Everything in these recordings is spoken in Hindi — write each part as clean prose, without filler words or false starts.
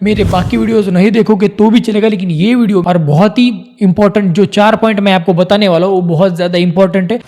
मेरे बाकी वीडियोस नहीं देखोगे तो भी चलेगा, लेकिन ये वीडियो और बहुत ही इंपॉर्टेंट जो 4 पॉइंट मैं आपको बताने वाला हूँ वो बहुत ज्यादा इंपॉर्टेंट है।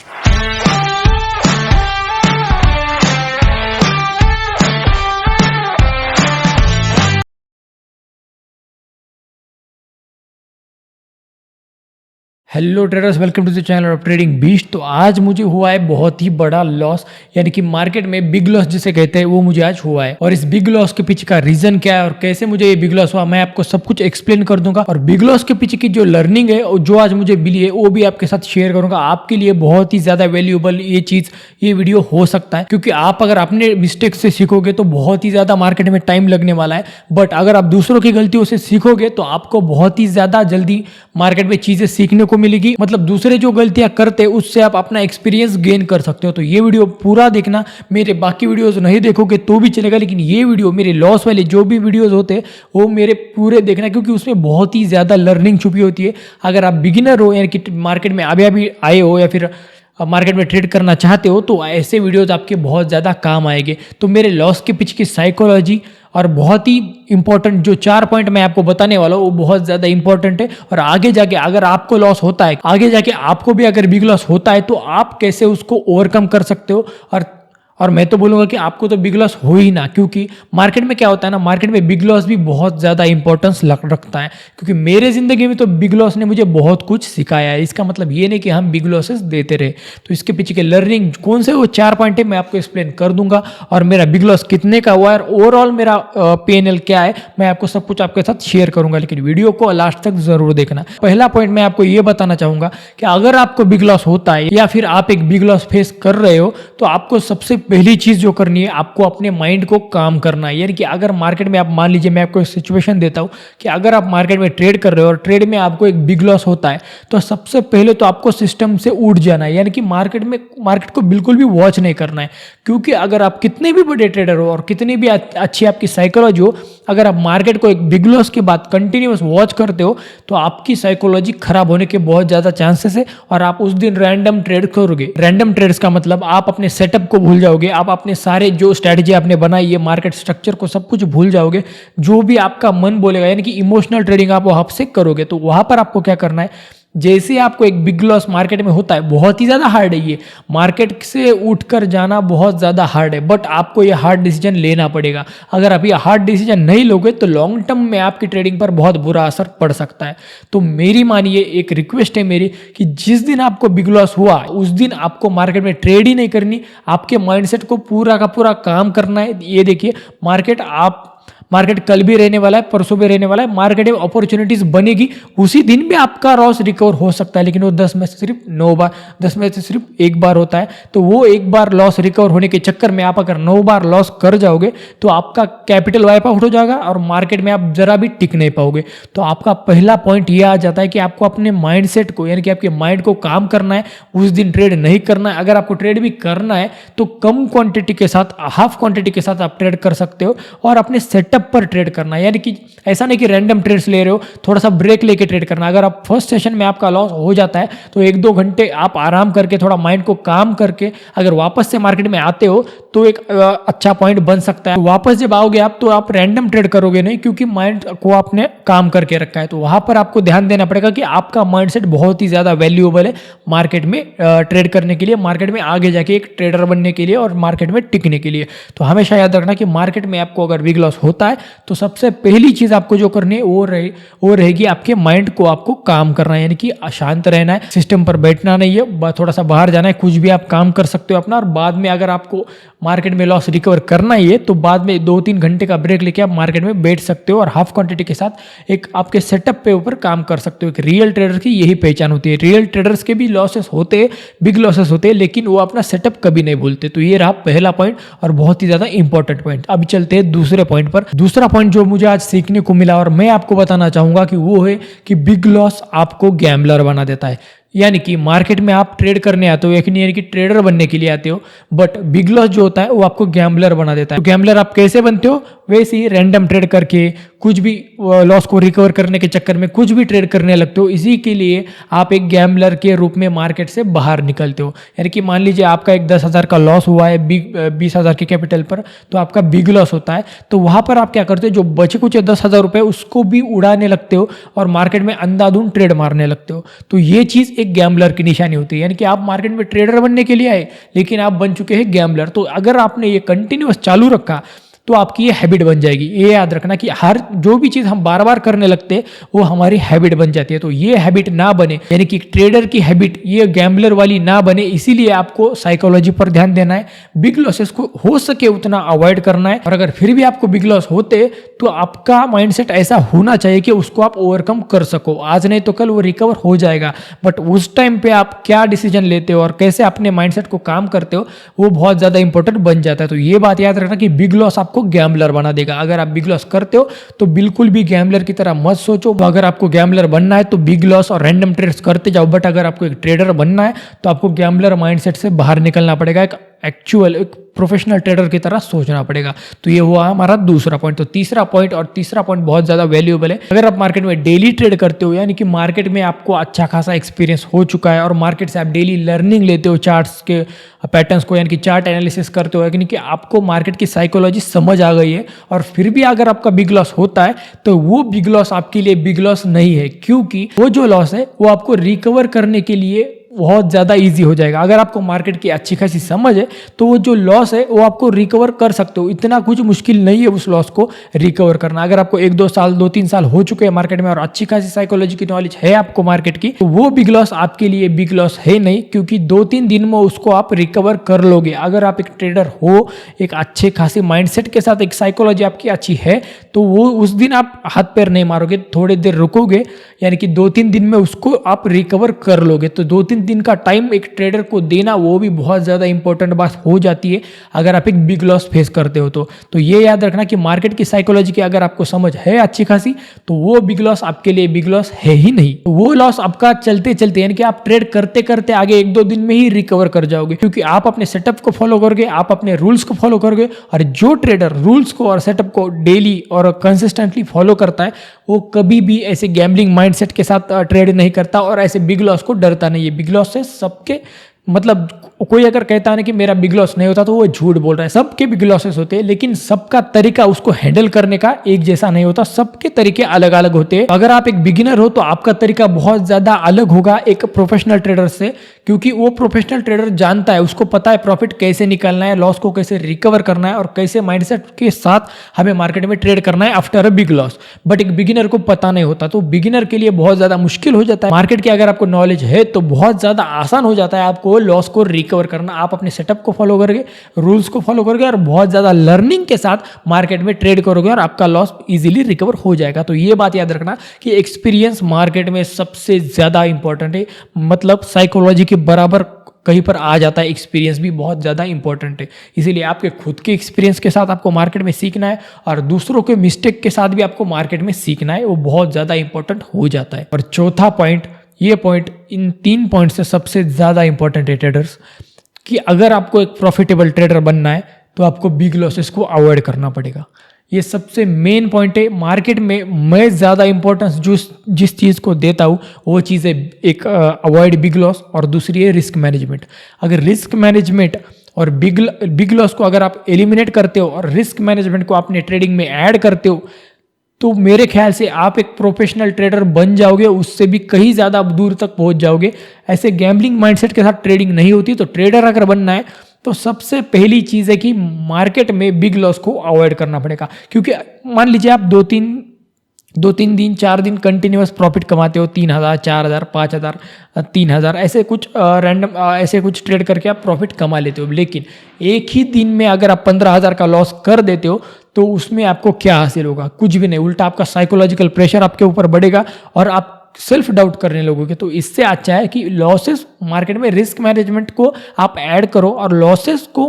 Hello traders, welcome to the channel of trading beast. तो आज मुझे हुआ है बहुत ही बड़ा लॉस, यानी कि मार्केट में बिग लॉस जिसे कहते हैं वो मुझे आज हुआ है। और इस बिग लॉस के पीछे का रीजन क्या है और कैसे मुझे ये बिग लॉस हुआ मैं आपको सब कुछ एक्सप्लेन कर दूंगा। और बिग लॉस के पीछे की जो लर्निंग है और जो आज मुझे मिली है वो भी आपके साथ शेयर करूंगा। आपके लिए बहुत ही ज्यादा वैल्यूएबल ये वीडियो हो सकता है, क्योंकि आप अगर अपने मिस्टेक से सीखोगे तो बहुत ही ज्यादा मार्केट में टाइम लगने वाला है। बट अगर आप दूसरों की गलतियों से सीखोगे तो आपको बहुत ही ज्यादा जल्दी मार्केट में चीजें सीखने को मिलेगी। मतलब दूसरे जो गलतियां करते हैं उससे आप अपना एक्सपीरियंस गेन कर सकते हो। तो ये वीडियो पूरा देखना, मेरे बाकी वीडियोस नहीं देखोगे तो भी चलेगा, लेकिन ये वीडियो मेरे लॉस वाले जो भी वीडियोस होते हैं वो मेरे पूरे देखना, क्योंकि उसमें बहुत ही ज्यादा लर्निंग छुपी होती है। अगर आप बिगिनर हो यानी कि मार्केट में अभी आए हो या फिर मार्केट में ट्रेड करना चाहते हो तो ऐसे वीडियोस आपके बहुत ज़्यादा काम आएंगे। तो मेरे लॉस के पीछे की साइकोलॉजी और बहुत ही इंपॉर्टेंट जो 4 पॉइंट मैं आपको बताने वाला हूँ वो बहुत ज़्यादा इंपॉर्टेंट है। और आगे जाके अगर आपको लॉस होता है, आगे जाके आपको भी अगर बिग लॉस होता है तो आप कैसे उसको ओवरकम कर सकते हो। और मैं तो बोलूँगा कि आपको तो बिग लॉस हो ही ना, क्योंकि मार्केट में क्या होता है ना, मार्केट में बिग लॉस भी बहुत ज़्यादा इंपॉर्टेंस रखता है। क्योंकि मेरे ज़िंदगी में तो बिग लॉस ने मुझे बहुत कुछ सिखाया है। इसका मतलब ये नहीं कि हम बिग लॉसेस देते रहे। तो इसके पीछे के लर्निंग कौन से वो 4 पॉइंट है मैं आपको एक्सप्लेन कर दूंगा, और मेरा बिग लॉस कितने का हुआ है और ओवरऑल मेरा PNL क्या है मैं आपको सब कुछ आपके साथ शेयर करूंगा। लेकिन वीडियो को लास्ट तक जरूर देखना। पहला पॉइंट मैं आपको ये बताना चाहूंगा कि अगर आपको बिग लॉस होता है या फिर आप एक बिग लॉस फेस कर रहे हो तो आपको सबसे पहली चीज जो करनी है, आपको अपने माइंड को काम करना है। यानी कि अगर मार्केट में आप मान लीजिए, मैं आपको एक सिचुएशन देता हूं कि अगर आप मार्केट में ट्रेड कर रहे हो और ट्रेड में आपको एक बिग लॉस होता है तो सबसे पहले तो आपको सिस्टम से उठ जाना है। यानी कि मार्केट को बिल्कुल भी वॉच नहीं करना है, क्योंकि अगर आप कितने भी बड़े ट्रेडर हो और कितनी भी अच्छी आपकी साइकोलॉजी हो, अगर आप मार्केट को एक बिग लॉस के बाद कंटिन्यूअस वॉच करते हो तो आपकी साइकोलॉजी खराब होने के बहुत ज्यादा चांसेस है और आप उस दिन रैंडम ट्रेड करोगे। रैंडम ट्रेड्स का मतलब आप अपने सेटअप को भूल जाओगे, आप अपने सारे जो स्ट्रैटेजी आपने बनाई है, मार्केट स्ट्रक्चर को सब कुछ भूल जाओगे। जो भी आपका मन बोलेगा, यानी कि इमोशनल ट्रेडिंग आप वहां से करोगे। तो वहां पर आपको क्या करना है, जैसे आपको एक बिग लॉस मार्केट में होता है, बहुत ही ज्यादा हार्ड है ये, मार्केट से उठकर जाना बहुत ज्यादा हार्ड है, बट आपको ये हार्ड डिसीजन लेना पड़ेगा। अगर आप ये हार्ड डिसीजन नहीं लोगे तो लॉन्ग टर्म में आपकी ट्रेडिंग पर बहुत बुरा असर पड़ सकता है। तो मेरी मानिए, एक रिक्वेस्ट है मेरी कि जिस दिन आपको बिग लॉस हुआ उस दिन आपको मार्केट में ट्रेड ही नहीं करनी, आपके माइंडसेट को पूरा का पूरा काम करना है। ये देखिए, मार्केट कल भी रहने वाला है, परसों भी रहने वाला है, मार्केट में अपॉर्चुनिटीज बनेगी, उसी दिन भी आपका लॉस रिकवर हो सकता है, लेकिन वो 10 में से सिर्फ 9 बार, 10 में से सिर्फ 1 बार होता है। तो वो 1 बार लॉस रिकवर होने के चक्कर में आप अगर 9 बार लॉस कर जाओगे तो आपका कैपिटल वाइप आउट हो जाएगा और मार्केट में आप जरा भी टिक नहीं पाओगे। तो आपका पहला पॉइंट ये आ जाता है कि आपको अपने माइंडसेट को, यानी कि आपके माइंड को काम करना है। उस दिन ट्रेड नहीं करना है। अगर आपको ट्रेड भी करना है तो कम क्वांटिटी के साथ, हाफ क्वांटिटी के साथ आप ट्रेड कर सकते हो और अपने सेटअप पर ट्रेड करना है। यानी कि ऐसा नहीं कि रैंडम ट्रेड्स ले रहे हो, थोड़ा सा ब्रेक लेके ट्रेड करना। अगर आप फर्स्ट सेशन में आपका लॉस हो जाता है तो 1-2 घंटे आप आराम करके, थोड़ा माइंड को काम करके अगर वापस से मार्केट में आते हो तो एक अच्छा पॉइंट बन सकता है। वापस जब आओगे आप तो आप रैंडम ट्रेड करोगे नहीं, क्योंकि माइंड को आपने काम करके रखा है। तो वहां पर आपको ध्यान देना पड़ेगा कि आपका माइंडसेट बहुत ही ज्यादा वैल्यूएबल है मार्केट में ट्रेड करने के लिए, मार्केट में आगे जाके एक ट्रेडर बनने के लिए और मार्केट में टिकने के लिए। तो हमेशा याद रखना कि मार्केट में आपको अगर बिग लॉस होता है तो सबसे पहली चीज आपको जो करनी है वो रहेगी आपके माइंड को आपको काम करना है। यानी कि शांत रहना है, सिस्टम पर बैठना नहीं है, थोड़ा सा बाहर जाना है, कुछ भी आप काम कर सकते हो अपना। और बाद में अगर आपको मार्केट में लॉस रिकवर करना ही है तो बाद में 2-3 घंटे का ब्रेक लेके आप मार्केट में बैठ सकते हो और हाफ क्वांटिटी के साथ एक आपके सेटअप पे ऊपर काम कर सकते हो। एक रियल ट्रेडर की यही पहचान होती है। रियल ट्रेडर्स के भी लॉसेस होते हैं, बिग लॉसेस होते हैं, लेकिन वो अपना सेटअप कभी नहीं भूलते। तो ये रहा पहला पॉइंट और बहुत ही ज्यादा इंपॉर्टेंट पॉइंट। अभी चलते हैं दूसरे पॉइंट पर। दूसरा पॉइंट जो मुझे आज सीखने को मिला और मैं आपको बताना चाहूंगा कि वो है कि बिग लॉस आपको गैम्बलर बना देता है। यानी कि मार्केट में आप ट्रेड करने आते हो, यानी कि ट्रेडर बनने के लिए आते हो, बट बिग लॉस जो होता है वो आपको गैम्बलर बना देता है। तो गैम्बलर आप कैसे बनते हो वैसे ही रैंडम ट्रेड करके कुछ भी लॉस को रिकवर करने के चक्कर में कुछ भी ट्रेड करने लगते हो, इसी के लिए आप एक गैम्बलर के रूप में मार्केट से बाहर निकलते हो। यानी कि मान लीजिए आपका एक 10,000 का लॉस हुआ है 20,000 के कैपिटल पर, तो आपका बिग लॉस होता है, तो वहाँ पर आप क्या करते हो, जो बचे कुछ 10,000 रुपये उसको भी उड़ाने लगते हो और मार्केट में अंधाधुंध ट्रेड मारने लगते हो। तो ये चीज़ एक गैम्बलर की निशानी होती है। यानी कि आप मार्केट में ट्रेडर बनने के लिए आए लेकिन आप बन चुके हैं गैम्बलर। तो अगर आपने ये कंटिन्यूअस चालू रखा तो आपकी ये हैबिट बन जाएगी। ये याद रखना कि हर जो भी चीज़ हम बार बार करने लगते हैं वो हमारी हैबिट बन जाती है। तो ये हैबिट ना बने, यानी कि ट्रेडर की हैबिट ये गैम्बलर वाली ना बने, इसीलिए आपको साइकोलॉजी पर ध्यान देना है, बिग लॉसेस को हो सके उतना अवॉइड करना है। और अगर फिर भी आपको बिग लॉस होते तो आपका माइंडसेट ऐसा होना चाहिए कि उसको आप ओवरकम कर सको। आज नहीं तो कल वो रिकवर हो जाएगा, बट उस टाइम पे आप क्या डिसीजन लेते हो और कैसे अपने माइंडसेट को काम करते हो वो बहुत ज़्यादा इंपॉर्टेंट बन जाता है। तो ये बात याद रखना कि बिग लॉस आपको गैम्बलर बना देगा। अगर आप बिग लॉस करते हो तो बिल्कुल भी गैम्बलर की तरह मत सोचो। अगर आपको गैम्बलर बनना है तो बिग लॉस और रैंडम ट्रेड्स करते जाओ, बट अगर आपको एक ट्रेडर बनना है तो आपको गैम्बलर माइंडसेट से बाहर निकलना पड़ेगा, एक प्रोफेशनल ट्रेडर की तरह सोचना पड़ेगा। तो ये हुआ हमारा दूसरा पॉइंट। तो तीसरा पॉइंट बहुत ज़्यादा वैल्यूएबल है। अगर आप मार्केट में डेली ट्रेड करते हो, यानी कि मार्केट में आपको अच्छा खासा एक्सपीरियंस हो चुका है और मार्केट से आप डेली लर्निंग लेते हो, चार्ट्स के पैटर्न्स को, यानी कि चार्ट एनालिसिस करते हो, यानी कि आपको मार्केट की साइकोलॉजी समझ आ गई है, और फिर भी अगर आपका बिग लॉस होता है तो वो बिग लॉस आपके लिए बिग लॉस नहीं है, क्योंकि वो जो लॉस है वो आपको रिकवर करने के लिए बहुत ज़्यादा इजी हो जाएगा। अगर आपको मार्केट की अच्छी खासी समझ है तो वो जो लॉस है वो आपको रिकवर कर सकते हो। इतना कुछ मुश्किल नहीं है उस लॉस को रिकवर करना। अगर आपको 2-3 साल हो चुके हैं मार्केट में और अच्छी खासी साइकोलॉजी की नॉलेज है आपको मार्केट की, तो वो बिग लॉस आपके लिए बिग लॉस है नहीं, क्योंकि 2-3 दिन में उसको आप रिकवर कर लोगे। अगर आप एक ट्रेडर हो, एक अच्छे खासी माइंडसेट के साथ, एक साइकोलॉजी आपकी अच्छी है, तो वो उस दिन आप हाथ पैर नहीं मारोगे, थोड़ी देर रुकोगे, यानी कि 2-3 दिन में उसको आप रिकवर कर लोगे। तो 2-3 दिन का टाइम एक ट्रेडर को देना वो भी बहुत ज़्यादा इंपॉर्टेंट बात हो जाती है अगर आप एक बिग लॉस फेस करते हो तो ये याद रखना कि मार्केट की साइकोलॉजी की अगर आपको समझ है अच्छी खासी, तो वो बिग लॉस आपके लिए बिग लॉस है ही नहीं। तो वो लॉस आपका चलते चलते, यानी कि आप ट्रेड करते करते आगे 1-2 दिन में ही रिकवर कर जाओगे, क्योंकि आप अपने सेटअप को फॉलो करोगे, आप अपने रूल्स को फॉलो करोगे। और जो ट्रेडर रूल्स को और सेटअप को डेली और कंसिस्टेंटली फॉलो करता है वो कभी भी ऐसे गैम्बलिंग माइंडसेट के साथ ट्रेड नहीं करता और ऐसे बिग लॉस को डरता नहीं है। बिग लॉस से सबके, मतलब कोई अगर कहता है ना कि मेरा बिग लॉस नहीं होता तो वो झूठ बोल रहा है। सबके बिग लॉसेस होते हैं, लेकिन सबका तरीका उसको हैंडल करने का एक जैसा नहीं होता, सबके तरीके अलग अलग होते हैं। अगर आप एक बिगिनर हो तो आपका तरीका बहुत ज्यादा अलग होगा एक प्रोफेशनल ट्रेडर से, क्योंकि वो प्रोफेशनल ट्रेडर जानता है, उसको पता है प्रॉफिट कैसे निकालना है, लॉस को कैसे रिकवर करना है और कैसे माइंडसेट के साथ हमें मार्केट में ट्रेड करना है after a big loss. But एक बिगिनर को पता नहीं होता, तो बिगिनर के लिए बहुत ज्यादा मुश्किल हो जाता है। मार्केट की अगर आपको नॉलेज है तो बहुत ज्यादा आसान हो जाता है आपको लॉस को रिकवर करना। आप अपने सेटअप को फॉलो करोगे, रूल्स को फॉलो करोगे और बहुत ज्यादा लर्निंग के साथ मार्केट में ट्रेड करोगे और आपका लॉस इजीली रिकवर हो जाएगा। तो ये बात याद रखना कि एक्सपीरियंस मार्केट में सबसे ज्यादा इंपॉर्टेंट है, मतलब साइकोलॉजी के बराबर कहीं पर आ जाता है, एक्सपीरियंस भी बहुत ज़्यादा इंपॉर्टेंट है। इसीलिए आपके खुद के एक्सपीरियंस के साथ आपको मार्केट में सीखना है और दूसरों के मिस्टेक के साथ भी आपको मार्केट में सीखना है, वो बहुत ज़्यादा इंपॉर्टेंट हो जाता है। और चौथा पॉइंट, ये पॉइंट इन 3 पॉइंट से सबसे ज़्यादा इंपॉर्टेंट है ट्रेडर्स, कि अगर आपको एक प्रॉफिटेबल ट्रेडर बनना है तो आपको बिग लॉसेस को अवॉइड करना पड़ेगा। ये सबसे मेन पॉइंट है। मार्केट में मैं ज़्यादा इंपॉर्टेंस जिस चीज़ को देता हूँ वो चीज़ है एक अवॉइड बिग लॉस और दूसरी है रिस्क मैनेजमेंट। अगर रिस्क मैनेजमेंट और बिग लॉस को अगर आप एलिमिनेट करते हो और रिस्क मैनेजमेंट को अपने ट्रेडिंग में ऐड करते हो तो मेरे ख्याल से आप एक प्रोफेशनल ट्रेडर बन जाओगे, उससे भी कहीं ज़्यादा दूर तक पहुंच जाओगे। ऐसे गैम्बलिंग माइंडसेट के साथ ट्रेडिंग नहीं होती। तो ट्रेडर अगर बनना है तो सबसे पहली चीज़ है कि मार्केट में बिग लॉस को अवॉइड करना पड़ेगा, क्योंकि मान लीजिए आप 2-3 दिन 4 दिन कंटिन्यूअस प्रॉफिट कमाते हो, 3,000, 4,000, 5,000, 3,000, ऐसे कुछ रैंडम ऐसे कुछ ट्रेड करके आप प्रॉफिट कमा लेते हो। लेकिन एक ही दिन में अगर आप 15,000 का लॉस कर देते हो तो उसमें आपको क्या हासिल होगा? कुछ भी नहीं, उल्टा आपका साइकोलॉजिकल प्रेशर आपके ऊपर बढ़ेगा और आप सेल्फ डाउट करने लगोगे। तो इससे अच्छा है कि लॉसेस मार्केट में रिस्क मैनेजमेंट को आप ऐड करो और लॉसेस को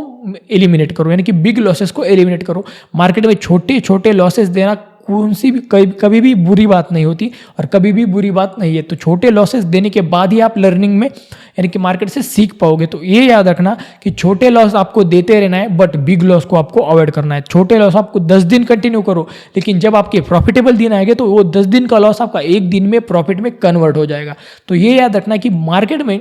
एलिमिनेट करो, यानी कि बिग लॉसेस को एलिमिनेट करो। मार्केट में छोटे छोटे लॉसेस देना कौन सी भी कभी भी बुरी बात नहीं होती और कभी भी बुरी बात नहीं है। तो छोटे लॉसेस देने के बाद ही आप लर्निंग में यानी कि मार्केट से सीख पाओगे। तो ये याद रखना कि छोटे लॉस आपको देते रहना है, बट बिग लॉस को आपको अवॉइड करना है। छोटे लॉस आपको 10 दिन कंटिन्यू करो, लेकिन जब आपके प्रॉफिटेबल दिन आएंगे तो वो 10 दिन का लॉस आपका एक दिन में प्रॉफिट में कन्वर्ट हो जाएगा। तो ये याद रखना कि मार्केट में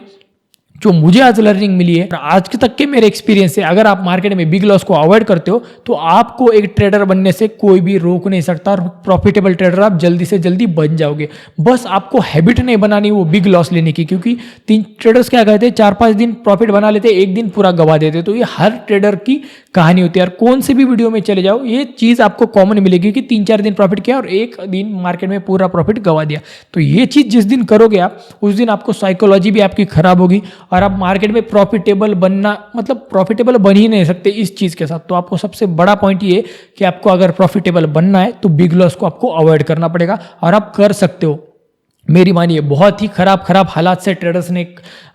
जो मुझे आज लर्निंग मिली है, आज के तक के मेरे एक्सपीरियंस से, अगर आप मार्केट में बिग लॉस को अवॉइड करते हो तो आपको एक ट्रेडर बनने से कोई भी रोक नहीं सकता और प्रॉफिटेबल ट्रेडर आप जल्दी से जल्दी बन जाओगे। बस आपको हैबिट नहीं बनानी वो बिग लॉस लेने की, क्योंकि 3 ट्रेडर्स क्या कहते हैं 4-5 दिन प्रॉफिट बना लेते, एक दिन पूरा गवा देते। तो ये हर ट्रेडर की कहानी होती है। और कौन से भी वीडियो में चले जाओ ये चीज़ आपको कॉमन मिलेगी कि 3-4 दिन प्रॉफिट किया और एक दिन मार्केट में पूरा प्रॉफिट गवा दिया। तो ये चीज़ जिस दिन करोगे आप, उस दिन आपको साइकोलॉजी भी आपकी खराब होगी और आप मार्केट में प्रॉफिटेबल बनना मतलब प्रॉफिटेबल बन ही नहीं सकते इस चीज़ के साथ। तो आपको सबसे बड़ा पॉइंट ये कि आपको अगर प्रॉफिटेबल बनना है तो बिग लॉस को आपको अवॉइड करना पड़ेगा और आप कर सकते हो। मेरी मानिए बहुत ही खराब हालात से ट्रेडर्स ने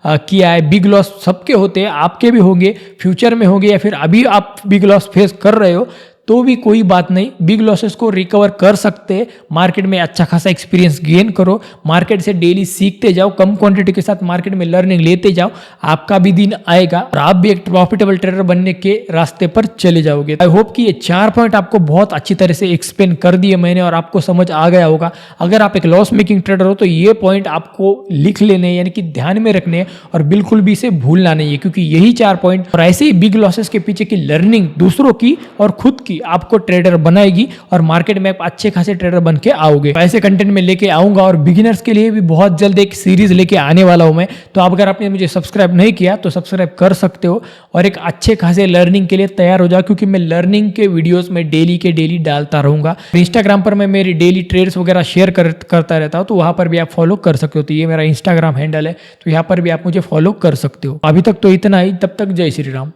किया है। बिग लॉस सबके होते हैं, आपके भी होंगे, फ्यूचर में होंगे, या फिर अभी आप बिग लॉस फेस कर रहे हो तो भी कोई बात नहीं, बिग लॉसेस को रिकवर कर सकते हैं। मार्केट में अच्छा खासा एक्सपीरियंस गेन करो, मार्केट से डेली सीखते जाओ, कम क्वांटिटी के साथ मार्केट में लर्निंग लेते जाओ, आपका भी दिन आएगा और आप भी एक प्रॉफिटेबल ट्रेडर बनने के रास्ते पर चले जाओगे। आई होप कि ये 4 पॉइंट आपको बहुत अच्छी तरह से एक्सप्लेन कर दिए मैंने और आपको समझ आ गया होगा। अगर आप एक लॉस मेकिंग ट्रेडर हो तो ये पॉइंट आपको लिख लेने यानी कि ध्यान में रखने और बिल्कुल भी इसे भूलना नहीं है, क्योंकि यही 4 पॉइंट और ऐसे ही बिग लॉसेस के पीछे की लर्निंग दूसरों की और खुद की आपको ट्रेडर बनाएगी और मार्केट में आप अच्छे खासे ट्रेडर बन के आओगे। ऐसे कंटेंट में लेके आऊंगा और बिगिनर्स के लिए भी बहुत जल्द एक सीरीज लेके आने वाला हूं मैं। तो आप अगर आपने मुझे सब्सक्राइब नहीं किया तो सब्सक्राइब कर सकते हो और एक अच्छे खासे लर्निंग के लिए तैयार हो जाओ, क्योंकि मैं लर्निंग के वीडियोस में डेली के डेली डालता रहूंगा। इंस्टाग्राम पर मैं मेरी डेली ट्रेड्स वगैरह शेयर करता रहता हूँ, तो वहां पर भी आप फॉलो कर सकते हो। तो ये मेरा इंस्टाग्राम हैंडल है, तो यहाँ पर भी आप मुझे फॉलो कर सकते हो। अभी तक तो इतना ही, तब तक जय श्री राम।